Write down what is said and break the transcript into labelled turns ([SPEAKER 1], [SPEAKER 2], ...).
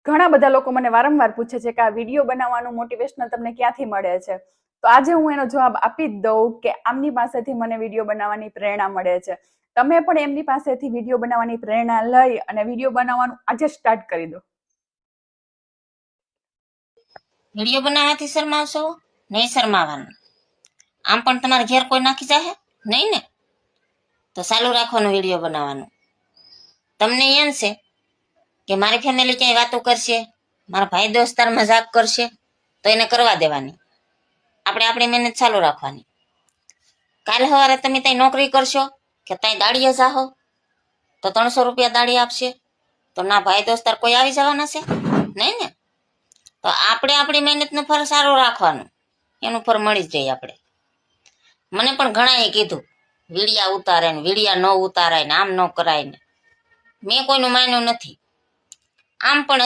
[SPEAKER 1] ઘણા બધા લોકો મને વારંવાર પૂછે છે કે આ વિડીયો બનાવવાનું મોટિવેશન તમને ક્યાંથી મળે છે, તો આજે હું એનો જવાબ આપી જ દઉં કે આમની પાસેથી મને વિડીયો બનાવવાની પ્રેરણા મળે છે. તમે પણ એમની પાસેથી વિડીયો બનાવવાની પ્રેરણા લઈ અને વિડીયો બનાવવાનું આજે સ્ટાર્ટ કરી દો.
[SPEAKER 2] વિડીયો બનાવવાથી શરમાવશો નહીં? શરમાવાનું. આમ પણ તમારે ઘેર કોઈ નાખી જાહે નહીં ને, તો ચાલુ રાખવાનું વિડીયો બનાવવાનું. તમને એમ છે કે મારી ફેમિલી ક્યાંય વાતો કરશે, મારા ભાઈ દોસ્તાર મજાક કરશે, તો એને કરવા દેવાની. આપણે આપણી મહેનત ચાલુ રાખવાની. કાલ સવારે તમે ત્યાં નોકરી કરશો કે ત્યાં દાડીએ જાહો તો 300 રૂપિયા દાડી આપશે, તો ના ભાઈ દોસ્તાર કોઈ આવી જવાના છે નહીં ને. તો આપણે આપણી મહેનતનું ફળ સારું રાખવાનું, એનું ફળ મળી જ જાય આપણે. મને પણ ઘણાએ કીધું વિડિયા ઉતારે ને વિડિયા ન ઉતારાય ને આમ ન કરાય ને. મેં કોઈનું માન્યું નથી. આમ પણ